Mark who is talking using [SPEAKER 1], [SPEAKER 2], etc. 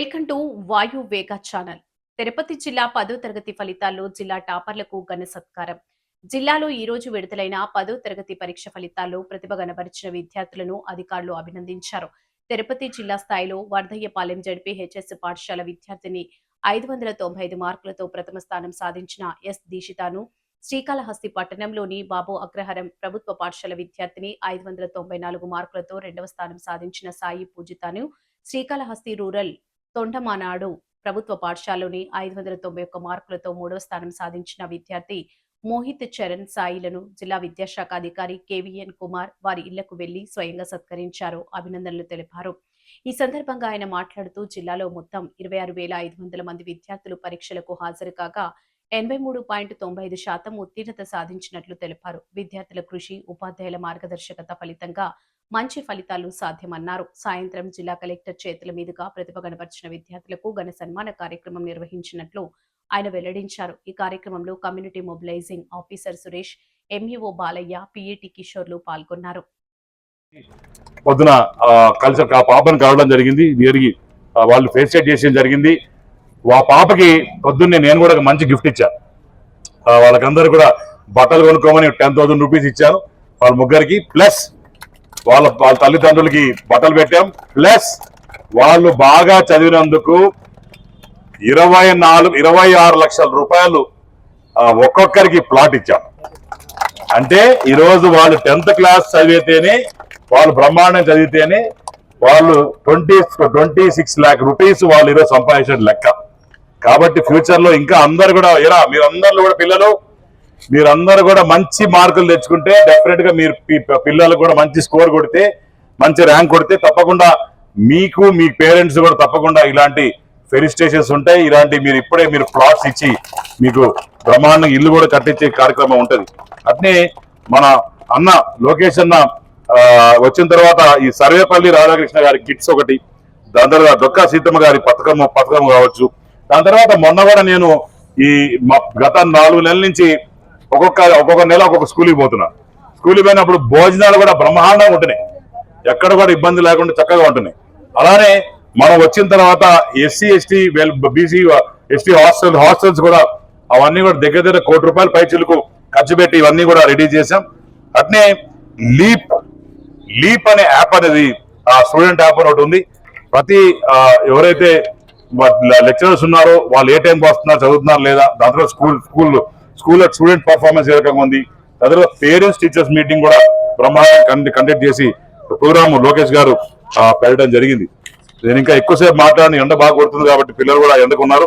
[SPEAKER 1] Welcome to వాయు వేగ channel. Tirupati జిల్లా 10వ తరగతి ఫలితాల్లో జిల్లా టాపర్లకు ఘన సత్కారం. జిల్లాలో ఈ రోజు విడుదలైన 10వ తరగతి పరీక్ష ఫలితాల్లో ప్రతిభ కనబరిచిన విద్యార్థులను అధికారులు అభినందించారు. తిరుపతి జిల్లా స్థాయిలో వర్ధయ్యపాలెం జడ్పీహెచ్ఎస్ పాఠశాల విద్యార్థిని 595 మార్కులతో ప్రథమ స్థానం సాధించిన ఎస్ దీక్షితాను, శ్రీకాళహస్తి పట్టణంలోని బాబు అగ్రహారం ప్రభుత్వ పాఠశాల విద్యార్థిని 594 మార్కులతో రెండవ స్థానం సాధించిన సాయి పూజితాను, శ్రీకాళహస్తి రూరల్ తొండమానాడు ప్రభుత్వ పాఠశాలలోని 591 మార్కులతో మూడవ స్థానం సాధించిన విద్యార్థి మోహిత్ చరణ్ సాయిలను జిల్లా విద్యాశాఖ అధికారి కేవీఎన్ కుమార్ వారి ఇళ్లకు వెళ్లి స్వయంగా సత్కరించారు, అభినందనలు తెలిపారు. ఈ సందర్భంగా ఆయన మాట్లాడుతూ జిల్లాలో మొత్తం 26,500 మంది విద్యార్థులు పరీక్షలకు హాజరు కాగా 83.95% ఉత్తీర్ణత సాధించినట్లు తెలిపారు. విద్యార్థుల కృషి, ఉపాధ్యాయుల మార్గదర్శకత ఫలితంగా మంచి ఫలితాలు సాధ్యమన్నారు. సాయంత్రం జిల్లా కలెక్టర్ చేతుల మీదుగా ప్రతిభ కనబర్చిన విద్యార్థులకు ఘన సన్మాన కార్యక్రమం నిర్వహించినట్లు ఆయన వెల్లడించారు. ఈ కార్యక్రమంలో community mobilizing officer Suresh, MEO Balayya, PET కిషోర్లు పాల్గొన్నారు.
[SPEAKER 2] పొద్దున కలిసి పాపను కలవడం జరిగింది, వాళ్ళు ఫేస్ సెట్ చేసేది జరిగింది. ఆ పాపకి పొద్దున్నే నేను కూడా మంచి గిఫ్ట్ ఇచ్చాను. వాళ్ళకందరూ కూడా బట్టలు కొనుక్కోమని 10,000 రూపీస్ ఇచ్చాను వాళ్ళ ముగ్గురికి. ప్లస్ వాళ్ళ తల్లిదండ్రులకి బట్టలు పెట్టాం. ప్లస్ వాళ్ళు బాగా చదివినందుకు 26 లక్షల రూపాయలు ఒక్కొక్కరికి ప్లాట్ ఇచ్చాం. అంటే ఈరోజు వాళ్ళు 10th క్లాస్ చదివితేనే, వాళ్ళు బ్రహ్మాండం చదివితేనే వాళ్ళు 26 lakh రూపీస్ వాళ్ళు ఈరోజు సంపాదించిన లెక్క. కాబట్టి ఫ్యూచర్ లో ఇంకా అందరు కూడా మీరందరూ కూడా పిల్లలు మీరందరూ కూడా మంచి మార్కులు తెచ్చుకుంటే డెఫినెట్ గా మీరు పిల్లలకు కూడా మంచి స్కోర్ కొడితే, మంచి ర్యాంక్ కొడితే తప్పకుండా మీకు మీ పేరెంట్స్ కూడా తప్పకుండా ఇలాంటి ఫెలిసిటేషన్స్ ఉంటాయి. ఇలాంటి మీరు ప్లాట్స్ ఇచ్చి మీకు బ్రహ్మాండంగా ఇల్లు కూడా కట్టించే కార్యక్రమం ఉంటుంది. అట్నే మన అన్న లోకేష్ అన్న వచ్చిన తర్వాత ఈ సర్వేపల్లి రాధాకృష్ణ గారి కిట్స్ ఒకటి, దాని తర్వాత డొక్కా సీతమ్మ గారి పథకం కావచ్చు. దాని తర్వాత మొన్న కూడా నేను ఈ గత 4 నెలల నుంచి ఒక్కొక్క నెల ఒక్కొక్క స్కూల్కి పోతున్నా. స్కూల్కి పోయినప్పుడు భోజనాలు కూడా బ్రహ్మాండంగా ఉంటున్నాయి, ఎక్కడ కూడా ఇబ్బంది లేకుండా చక్కగా ఉంటున్నాయి. అలానే మనం వచ్చిన తర్వాత SC ST BC ST hostels కూడా అవన్నీ కూడా దగ్గర ₹1 కోటి పైచిలకు ఖర్చు పెట్టి ఇవన్నీ కూడా రెడీ చేశాం. అట్నే లీప్ అనే యాప్ అనేది స్టూడెంట్ యాప్ ఒకటి ఉంది. ప్రతి ఎవరైతే లెక్చరర్స్ ఉన్నారో వాళ్ళు ఏ టైంకి వస్తున్నారు, చదువుతున్నారు లేదా, దాని తర్వాత స్కూల్లో స్టూడెంట్ పర్ఫార్మెన్స్ ఏ రకంగా ఉంది, దాని తర్వాత పేరెంట్స్ టీచర్స్ మీటింగ్ కూడా బ్రహ్మాండంగా కండక్ట్ చేసి ప్రోగ్రామ్ లోకేష్ గారు పెట్టడం జరిగింది. నేను ఇంకా ఎక్కువసేపు మాట్లాడిన ఎండ బాగా కొడుతుంది కాబట్టి పిల్లలు కూడా ఎండకు ఉన్నారు.